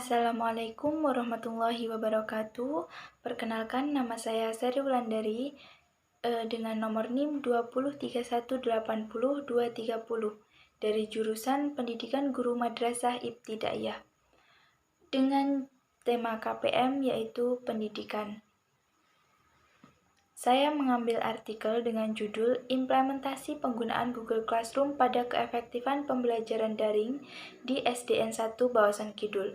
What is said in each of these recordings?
Assalamualaikum warahmatullahi wabarakatuh. Perkenalkan, nama saya Sari Wulandari dengan nomor NIM 203180230 dari jurusan Pendidikan Guru Madrasah Ibtidaiyah dengan tema KPM yaitu pendidikan. Saya mengambil artikel dengan judul Implementasi Penggunaan Google Classroom pada Keefektifan Pembelajaran Daring di SDN 1 Bawasan Kidul.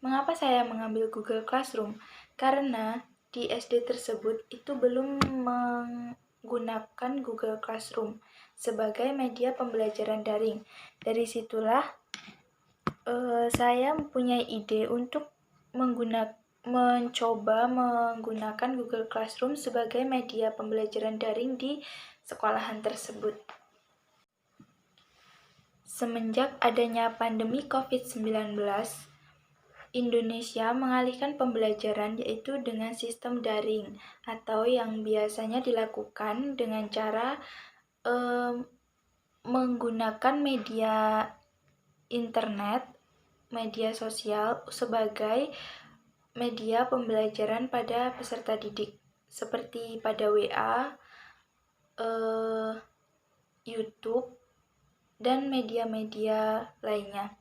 Mengapa saya mengambil Google Classroom? Karena di SD tersebut itu belum menggunakan Google Classroom sebagai media pembelajaran daring. Dari situlah saya mempunyai ide untuk mencoba menggunakan Google Classroom sebagai media pembelajaran daring di sekolahan tersebut. Semenjak adanya pandemi COVID-19, Indonesia mengalihkan pembelajaran yaitu dengan sistem daring atau yang biasanya dilakukan dengan cara menggunakan media internet, media sosial sebagai media pembelajaran pada peserta didik seperti pada WA, YouTube, dan media-media lainnya.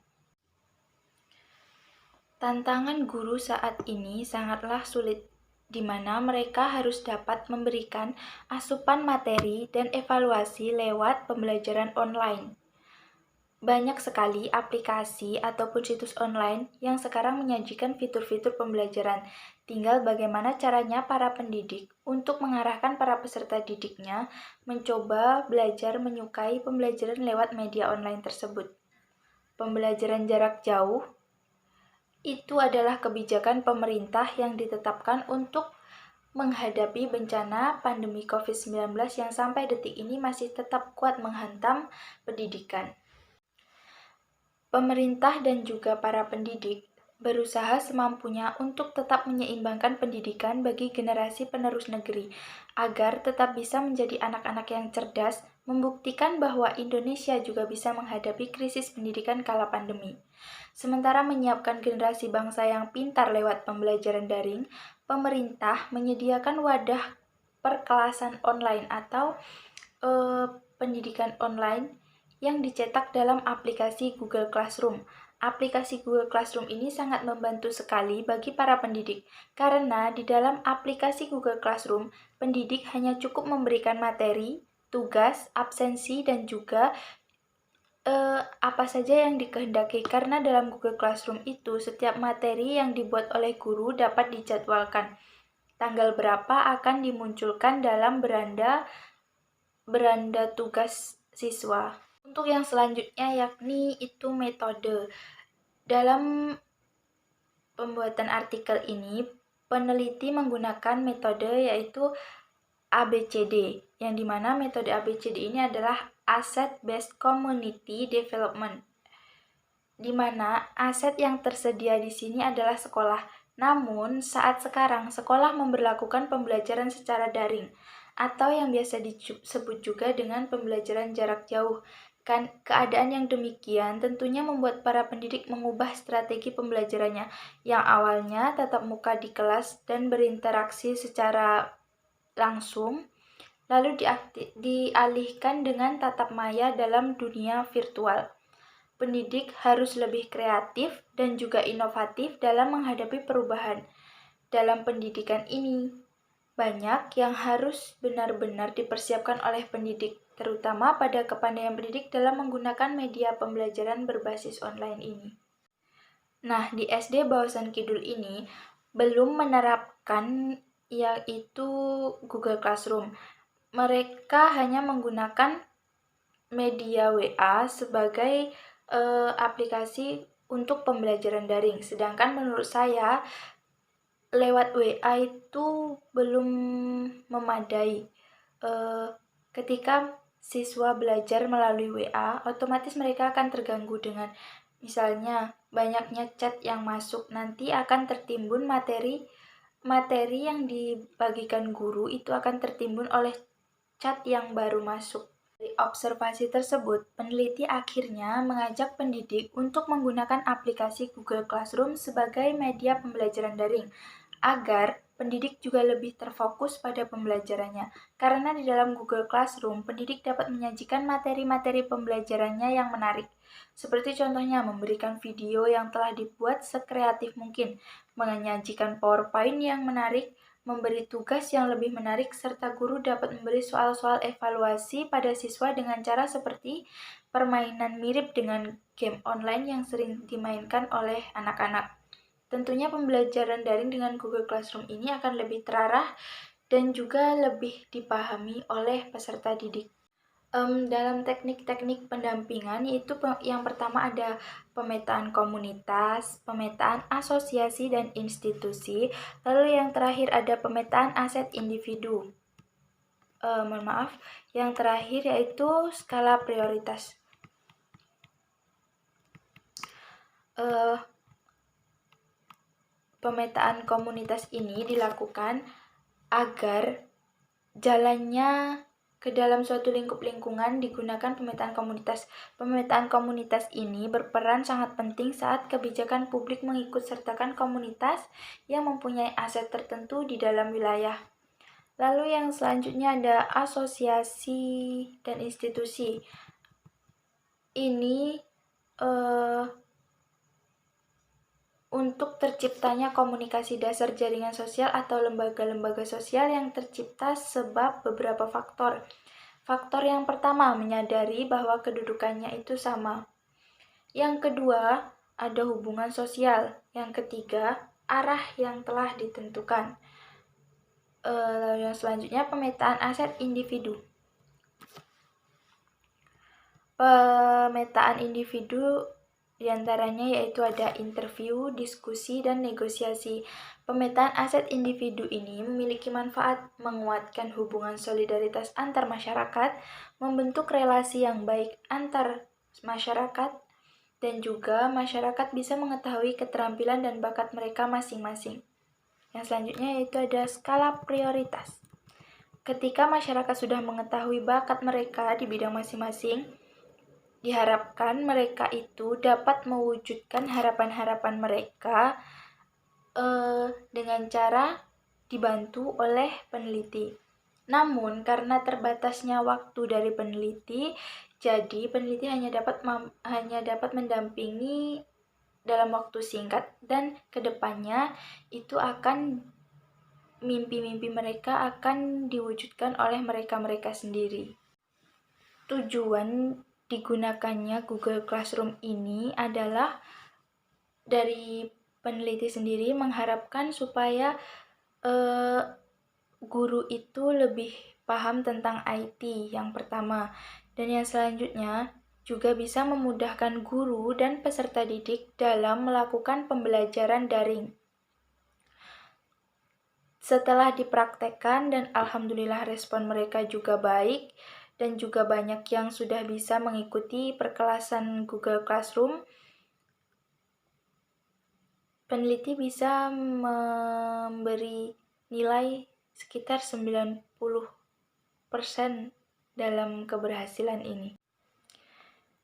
Tantangan guru saat ini sangatlah sulit, di mana mereka harus dapat memberikan asupan materi dan evaluasi lewat pembelajaran online. Banyak sekali aplikasi ataupun situs online yang sekarang menyajikan fitur-fitur pembelajaran. Tinggal bagaimana caranya para pendidik untuk mengarahkan para peserta didiknya mencoba belajar menyukai pembelajaran lewat media online tersebut. Pembelajaran jarak jauh itu adalah kebijakan pemerintah yang ditetapkan untuk menghadapi bencana pandemi COVID-19 yang sampai detik ini masih tetap kuat menghantam pendidikan. Pemerintah dan juga para pendidik berusaha semampunya untuk tetap menyeimbangkan pendidikan bagi generasi penerus negeri, agar tetap bisa menjadi anak-anak yang cerdas, membuktikan bahwa Indonesia juga bisa menghadapi krisis pendidikan kala pandemi. Sementara menyiapkan generasi bangsa yang pintar lewat pembelajaran daring, pemerintah menyediakan wadah perkelasan online atau pendidikan online yang dicetak dalam aplikasi Google Classroom. Aplikasi Google Classroom ini sangat membantu sekali bagi para pendidik, karena di dalam aplikasi Google Classroom, pendidik hanya cukup memberikan materi, tugas, absensi, dan juga apa saja yang dikehendaki, karena dalam Google Classroom itu setiap materi yang dibuat oleh guru dapat dijadwalkan. Tanggal berapa akan dimunculkan dalam beranda tugas siswa. Untuk yang selanjutnya yakni itu metode. Dalam pembuatan artikel ini, peneliti menggunakan metode yaitu ABCD, yang dimana metode ABCD ini adalah Asset Based Community Development, di mana aset yang tersedia di sini adalah sekolah. Namun, saat sekarang sekolah memberlakukan pembelajaran secara daring, atau yang biasa disebut juga dengan pembelajaran jarak jauh. Keadaan yang demikian tentunya membuat para pendidik mengubah strategi pembelajarannya, yang awalnya tatap muka di kelas dan berinteraksi secara langsung, lalu dialihkan dengan tatap maya dalam dunia virtual. Pendidik harus lebih kreatif dan juga inovatif dalam menghadapi perubahan. Dalam pendidikan ini, banyak yang harus benar-benar dipersiapkan oleh pendidik, terutama pada kepandaian pendidik dalam menggunakan media pembelajaran berbasis online ini. Nah, di SD Bawasan Kidul ini belum menerapkan yaitu Google Classroom. Mereka hanya menggunakan media WA sebagai aplikasi untuk pembelajaran daring. Sedangkan menurut saya, lewat WA itu belum memadai. Ketika siswa belajar melalui WA, otomatis mereka akan terganggu dengan misalnya banyaknya chat yang masuk. Nanti akan tertimbun materi yang dibagikan guru itu akan tertimbun oleh chat yang baru masuk. Dari observasi tersebut, peneliti akhirnya mengajak pendidik untuk menggunakan aplikasi Google Classroom sebagai media pembelajaran daring, agar pendidik juga lebih terfokus pada pembelajarannya. Karena di dalam Google Classroom, pendidik dapat menyajikan materi-materi pembelajarannya yang menarik. Seperti contohnya memberikan video yang telah dibuat sekreatif mungkin, menyajikan PowerPoint yang menarik, memberi tugas yang lebih menarik, serta guru dapat memberi soal-soal evaluasi pada siswa dengan cara seperti permainan mirip dengan game online yang sering dimainkan oleh anak-anak. Tentunya pembelajaran daring dengan Google Classroom ini akan lebih terarah dan juga lebih dipahami oleh peserta didik. Dalam teknik-teknik pendampingan, yaitu yang pertama ada pemetaan komunitas, pemetaan asosiasi dan institusi, lalu yang terakhir ada pemetaan aset individu. Yang terakhir yaitu skala prioritas. Pemetaan komunitas ini dilakukan agar jalannya ke dalam suatu lingkup lingkungan digunakan pemetaan komunitas. Pemetaan komunitas ini berperan sangat penting saat kebijakan publik mengikut sertakan komunitas yang mempunyai aset tertentu di dalam wilayah. Lalu yang selanjutnya ada asosiasi dan institusi. Ini untuk terciptanya komunikasi dasar jaringan sosial atau lembaga-lembaga sosial yang tercipta sebab beberapa faktor. Faktor yang pertama, menyadari bahwa kedudukannya itu sama. Yang kedua, ada hubungan sosial. Yang ketiga, arah yang telah ditentukan. Lalu yang selanjutnya, pemetaan aset individu. Pemetaan individu diantaranya yaitu ada interview, diskusi, dan negosiasi. Pemetaan aset individu ini memiliki manfaat menguatkan hubungan solidaritas antar masyarakat, membentuk relasi yang baik antar masyarakat, dan juga masyarakat bisa mengetahui keterampilan dan bakat mereka masing-masing. Yang selanjutnya yaitu ada skala prioritas. Ketika masyarakat sudah mengetahui bakat mereka di bidang masing-masing, diharapkan mereka itu dapat mewujudkan harapan-harapan mereka dengan cara dibantu oleh peneliti. Namun, karena terbatasnya waktu dari peneliti, jadi peneliti hanya dapat mendampingi dalam waktu singkat, dan kedepannya itu akan mimpi-mimpi mereka akan diwujudkan oleh mereka-mereka sendiri. Tujuan digunakannya Google Classroom ini adalah dari peneliti sendiri mengharapkan supaya guru itu lebih paham tentang IT yang pertama, dan yang selanjutnya juga bisa memudahkan guru dan peserta didik dalam melakukan pembelajaran daring. Setelah dipraktekkan dan alhamdulillah respon mereka juga baik, dan juga banyak yang sudah bisa mengikuti perkelasan Google Classroom, peneliti bisa memberi nilai sekitar 90% dalam keberhasilan ini.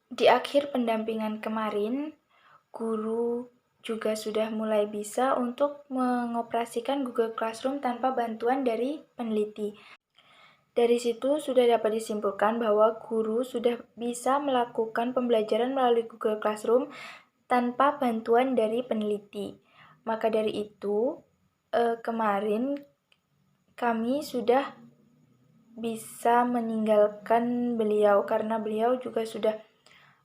Di akhir pendampingan kemarin, guru juga sudah mulai bisa untuk mengoperasikan Google Classroom tanpa bantuan dari peneliti. Dari situ sudah dapat disimpulkan bahwa guru sudah bisa melakukan pembelajaran melalui Google Classroom tanpa bantuan dari peneliti. Maka dari itu, kemarin kami sudah bisa meninggalkan beliau karena beliau juga sudah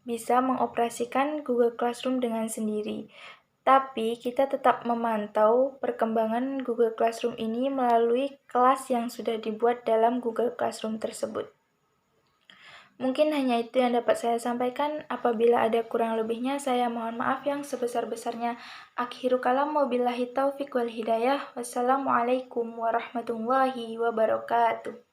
bisa mengoperasikan Google Classroom dengan sendiri. Tapi kita tetap memantau perkembangan Google Classroom ini melalui kelas yang sudah dibuat dalam Google Classroom tersebut. Mungkin hanya itu yang dapat saya sampaikan. Apabila ada kurang lebihnya, saya mohon maaf yang sebesar-besarnya. Akhiru kalam, wabillahi taufiq wal hidayah. Wassalamualaikum warahmatullahi wabarakatuh.